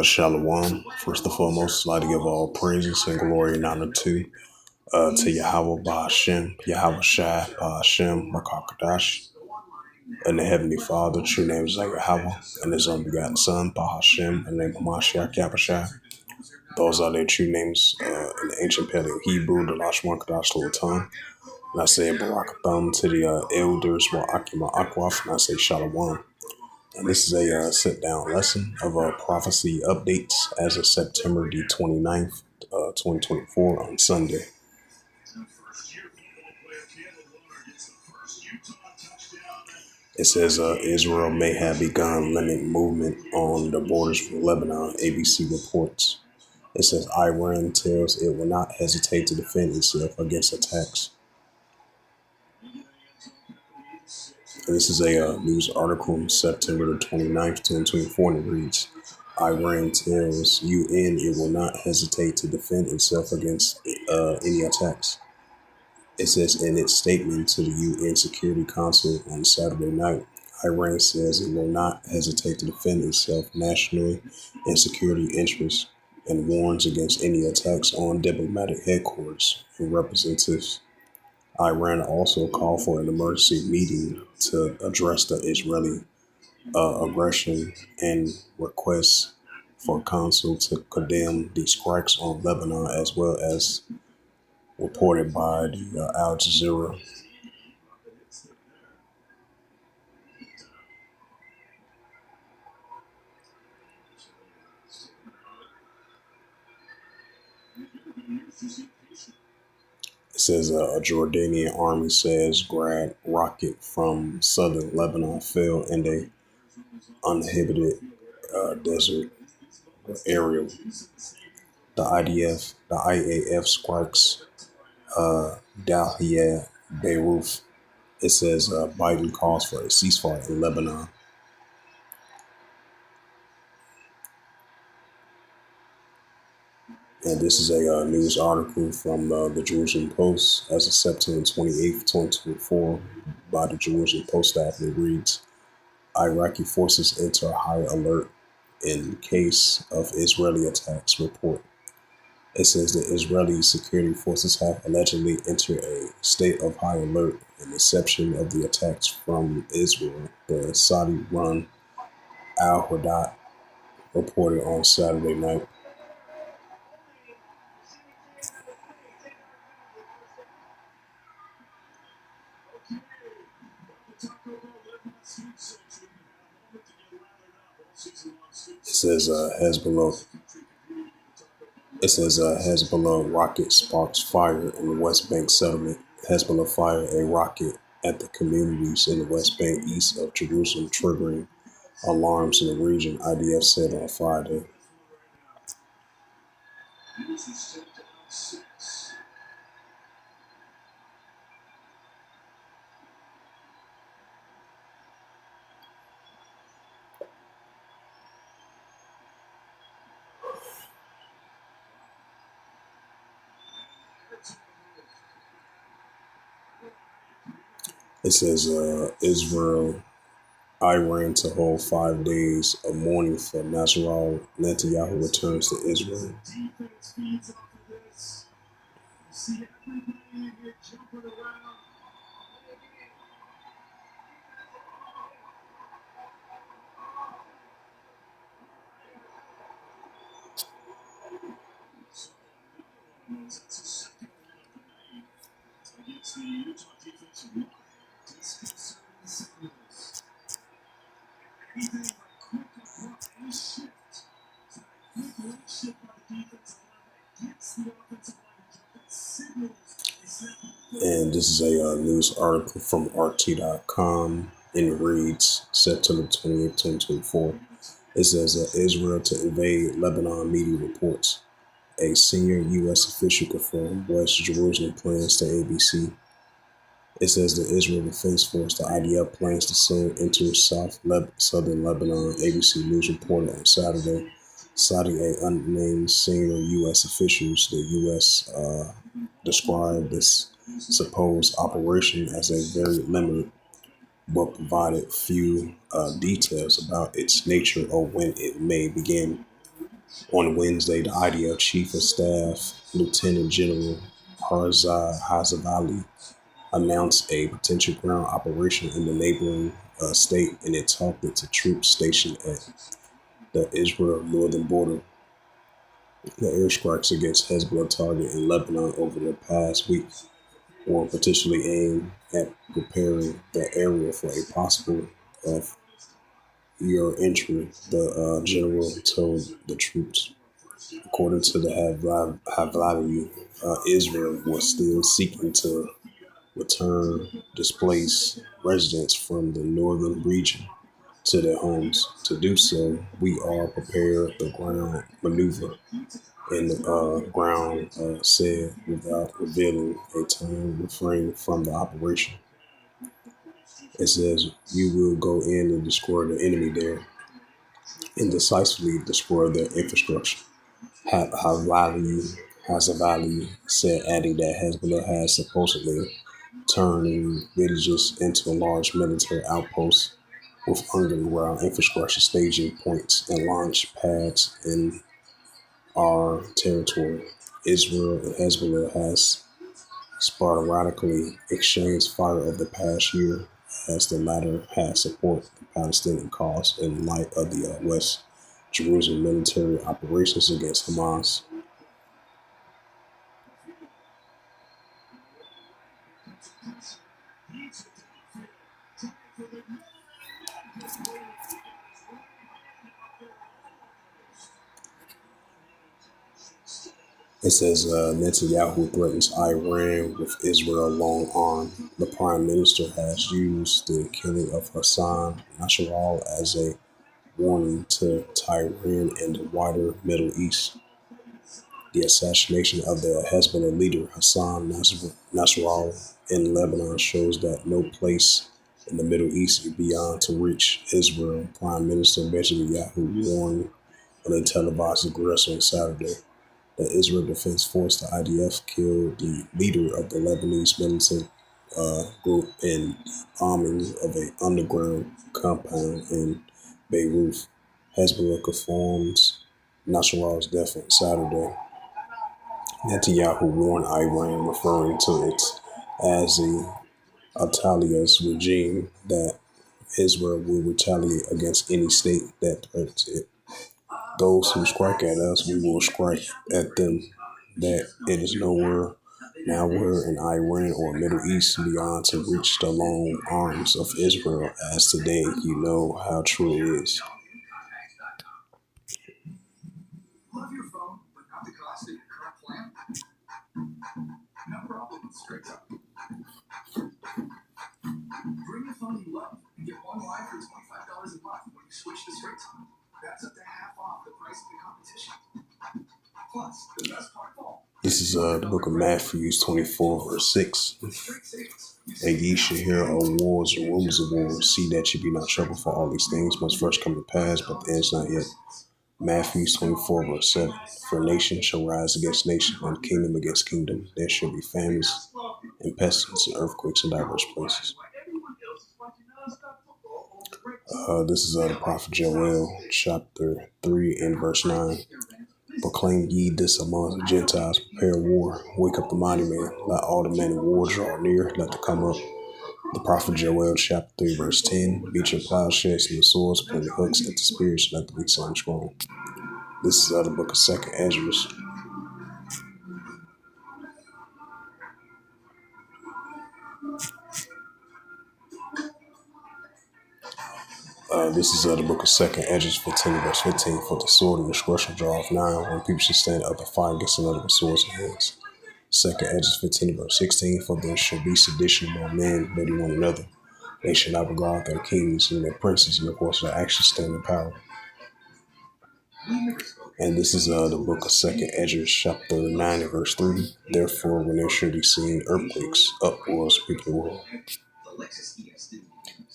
Shalom. First and foremost, I'd like to give all praises and glory and honor to Yahweh Ba'Hashem, Yahweh Shai Ba'Hashem, Makakadash, and the Heavenly Father. True name is Yahweh, and His unbegotten Son, Ba'Hashem, and the name of Mashiach Yahushua. Those are their true names in the ancient Paleo Hebrew, the Lashwan Kadash Little Tongue. And I say Barakatham to the elders, Akima Akwaf, and I say Shalom. And this is a sit-down lesson of prophecy updates as of September the 29th, 2024 on Sunday. It says Israel may have begun limited movement on the borders with Lebanon, ABC reports. It says Iran tells it will not hesitate to defend itself against attacks. And this is a news article from September the 29th, 2024, and it reads, Iran tells UN it will not hesitate to defend itself against any attacks. It says in its statement to the UN Security Council on Saturday night, Iran says it will not hesitate to defend itself nationally and security interests and warns against any attacks on diplomatic headquarters and representatives. Iran also called for an emergency meeting to address the Israeli aggression and requests for council to condemn the strikes on Lebanon, as well as reported by the Al Jazeera. It says a Jordanian army says Grad rocket from southern Lebanon fell in the uninhabited desert area. The IAF strikes Dahiyah, Beirut. It says Biden calls for a ceasefire in Lebanon. And this is a news article from the Jerusalem Post as of September 28th, 2024 by the Jerusalem Post staff. It reads, Iraqi forces enter high alert in case of Israeli attacks report. It says the Israeli security forces have allegedly entered a state of high alert in reception of the attacks from Israel. The Saudi-run Al-Hudat reported on Saturday night. It says Hezbollah rocket sparks fire in the West Bank settlement. Hezbollah fired a rocket at the communities in the West Bank east of Jerusalem, triggering alarms in the region, IDF said on Friday. It says Iran to hold 5 days of mourning for Netanyahu returns to Israel. And this is a news article from RT.com, and it reads September 28th, 2024. It says Israel to invade Lebanon, media reports. A senior U.S. official confirmed West Jerusalem plans to ABC. It says the Israel Defense Force, the IDF, plans to soon enter southern Lebanon. ABC News reported on Saturday, citing an unnamed senior U.S. officials. The U.S. Described this supposed operation as a very limited but provided few details about its nature or when it may begin. On Wednesday, the IDF Chief of Staff, Lieutenant General Hazavali, announced a potential ground operation in the neighboring state, and it targeted to troops stationed at the Israel northern border. The airstrikes against Hezbollah target in Lebanon over the past week were potentially aimed at preparing the area for a possible of your entry, the general told the troops. According to the Havali, Israel was still seeking to return displaced residents from the northern region to their homes. To do so, we are prepared the ground maneuver, and the ground said without revealing a time refrain from the operation. It says, you will go in and destroy the enemy there and decisively destroy their infrastructure. Hazavali said, adding that Hezbollah has supposedly turning villages into a large military outpost with underground infrastructure staging points and launch pads in our territory. Israel and Hezbollah has sporadically exchanged fire over the past year as the latter has supported the Palestinian cause in light of the West Jerusalem military operations against Hamas. It says Netanyahu threatens Iran with Israel long arm. The prime minister has used the killing of Hassan Nasrallah as a warning to Tehran and the wider Middle East. The assassination of the Hezbollah leader Hassan Nasrallah in Lebanon shows that no place in the Middle East is beyond to reach Israel. Prime Minister Benjamin Netanyahu warned in a televised address on Saturday. The Israel Defense Force, the IDF, killed the leader of the Lebanese militant group in the bombing of an underground compound in Beirut. Hezbollah confirms Nasrallah's death on Saturday. Netanyahu warned Iran, referring to it as the Atalia's regime, that Israel will retaliate against any state that threatens it. Those who strike at us, we will strike at them. That it is nowhere, nowhere in Iran or Middle East beyond to reach the long arms of Israel. As today, you know how true it is. This is the book of Matthew 24, verse 6. And ye shall hear of wars and rumors of wars. See that ye be not troubled, for all these things must first come to pass, but the end is not yet. Matthew 24, verse 7. For nation shall rise against nation, and kingdom against kingdom. There shall be famines and pestilence and earthquakes in diverse places. This is the prophet Joel, chapter 3 and verse 9. Proclaim ye this among the Gentiles, prepare war, wake up the mighty man, let all the men of war draw near, let them come up. The prophet Joel, chapter 3, verse 10. Beat your plowshares and the swords, put the hooks at the spears, let the weak sound strong. This is the book of 2nd Ezra. This is the book of 2nd Ezra 15, verse 15. For the sword and the destruction draweth nigh, when people should stand up to fight against another with swords in hands. 2nd Ezra 15, verse 16. For there shall be sedition among men, hating one another. They shall not regard their kings and their princes, and of course their actions stand in power. And this is the book of 2nd Ezra, chapter 9 and verse 3. Therefore, when there should be seen earthquakes, uproars, sweep the world.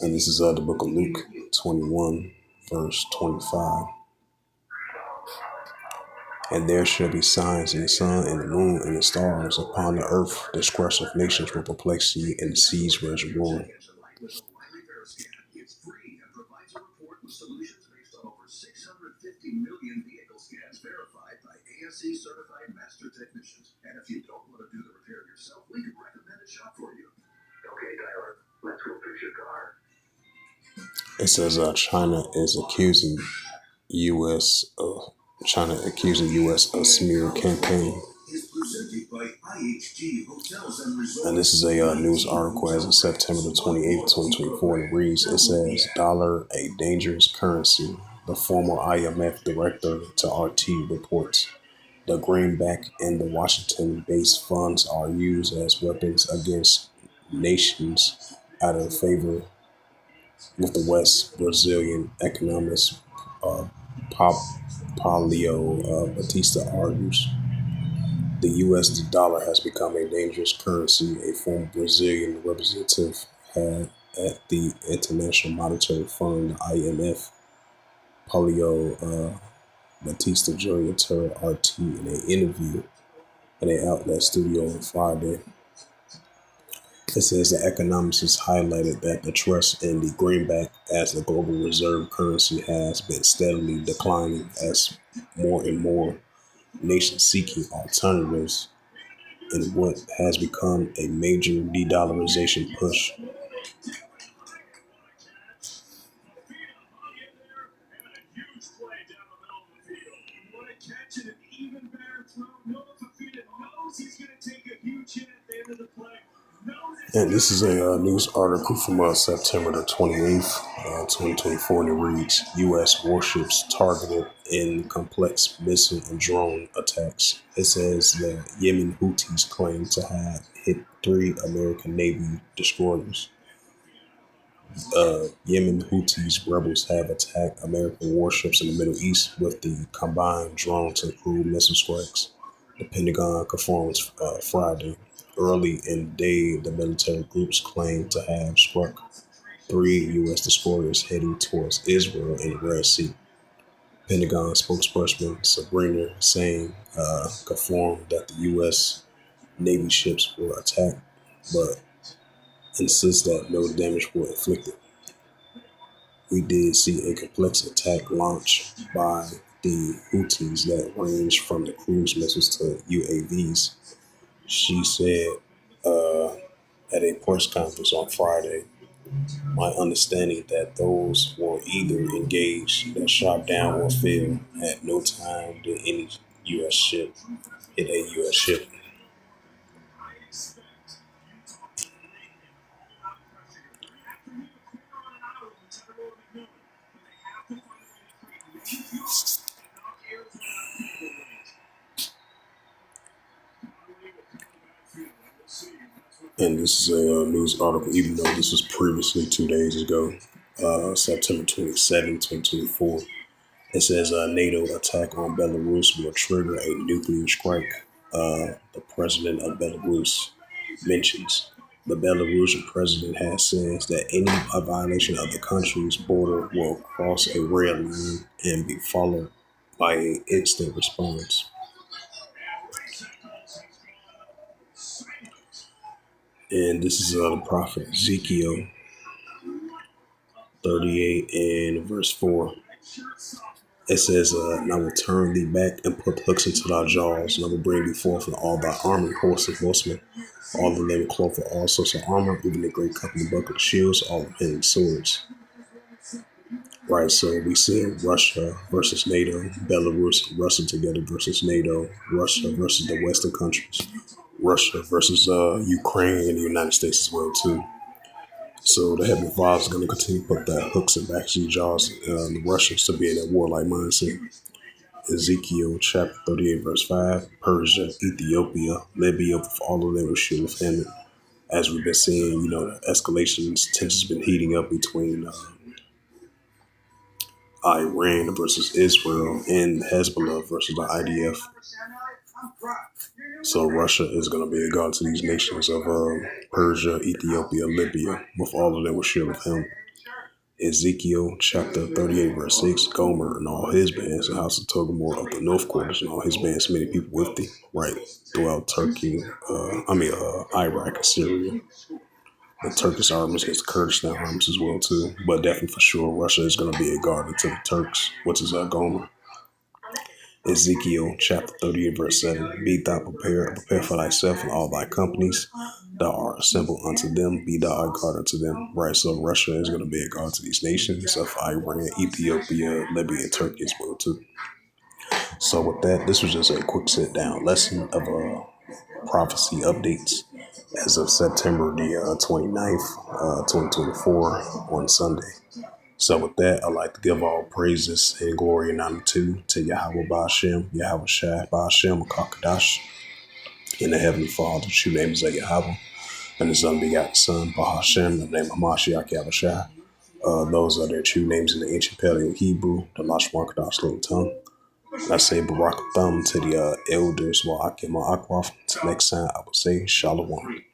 And this is the book of Luke 21, verse 25. And there shall be signs in the sun and the moon and the stars upon the earth. The distress of nations will perplexity, and the seas rage roaring. It says U.S. China accusing U.S. of smear campaign. And this is a news article as of September the 28th, 2024. And it reads, it says, dollar, a dangerous currency. The former IMF director to RT reports. The greenback and the Washington-based funds are used as weapons against nations out of favor with the West. Brazilian economist uh, Pop Batista argues. The U.S. dollar has become a dangerous currency, a former Brazilian representative had at the International Monetary Fund, the IMF, Polio Batista Jr. told RT in an interview at an outlet studio on Friday. It says the economist highlighted that the trust in the greenback as the global reserve currency has been steadily declining as more and more nations seeking alternatives in what has become a major de-dollarization push. And this is a news article from September the 28th, 2024, and it reads, U.S. warships targeted in complex missile and drone attacks. It says the Yemen Houthis claim to have hit 3 American Navy destroyers. Yemen Houthis rebels have attacked American warships in the Middle East with the combined drone to cruise missile strikes. The Pentagon confirmed Friday. Early in the day, the military groups claimed to have struck 3 U.S. destroyers heading towards Israel in the Red Sea. Pentagon spokesperson Sabrina Singh confirmed that the U.S. Navy ships were attacked, but insists that no damage was inflicted. We did see a complex attack launched by the Houthis that ranged from the cruise missiles to UAVs, she said at a press conference on Friday. My understanding that those were either engaged, that shot down, or failed. At no time did any U.S. ship hit a U.S. ship. And this is a news article, even though this was previously 2 days ago, September 27, 2024. It says a NATO attack on Belarus will trigger a nuclear strike. The president of Belarus mentions. The Belarusian president has said that any violation of the country's border will cross a red line and be followed by an instant response. And this is the prophet Ezekiel 38 and verse 4. It says, and I will turn thee back and put hooks into thy jaws, and I will bring thee forth in all thy army, horses, horsemen, all the linen cloth, for all sorts of armor, even the great company bucket shields, all the hidden swords. Right, so we see Russia versus NATO, Belarus, Russia together versus NATO, Russia versus the Western countries, Russia versus Ukraine and the United States as well too. So the Heavenly Father is going to continue to put that hooks and backseat jaws the Russians to be in that warlike mindset. Ezekiel chapter 38 verse 5, Persia, Ethiopia, Libya, with all of them will shield with him. As we've been seeing, the escalations, tensions been heating up between Iran versus Israel and Hezbollah versus the IDF. So Russia is going to be a god to these nations of Persia, Ethiopia, Libya, with all of them will share with him. Ezekiel chapter 38 verse 6, Gomer and all his bands, the house of Togomor of the north quarters and all his bands, many people with thee, right, throughout Turkey, Iraq and Syria. the Turkish armies against the Kurdistan armies as well too. But definitely for sure, Russia is going to be a guard to the Turks, which is Gomer. Ezekiel chapter 38, verse 7. Be thou prepared, prepare for thyself and all thy companies that are assembled unto them, be thou a guard unto them. Right, so Russia is going to be a guard to these nations, except for Iran, Ethiopia, Libya, and Turkey as well too. So with that, this was just a quick sit down lesson of prophecy updates as of September the 29th, 2024 on Sunday. So with that, I'd like to give all praises and glory and honor to Yahweh Ba'ashem, Yahweh Shai Ba'ashem, Kakadash, and the Heavenly Father, true name is Yahweh, and His unbegotten Son, Ba'ashem, the name of Mashiach Yahushua. Those are their true names in the ancient Paleo Hebrew, the Lashon Kodash Little Tongue. And I say Barak Thumb to the elders while I came on Akwaf. Until next time, I will say Shalom.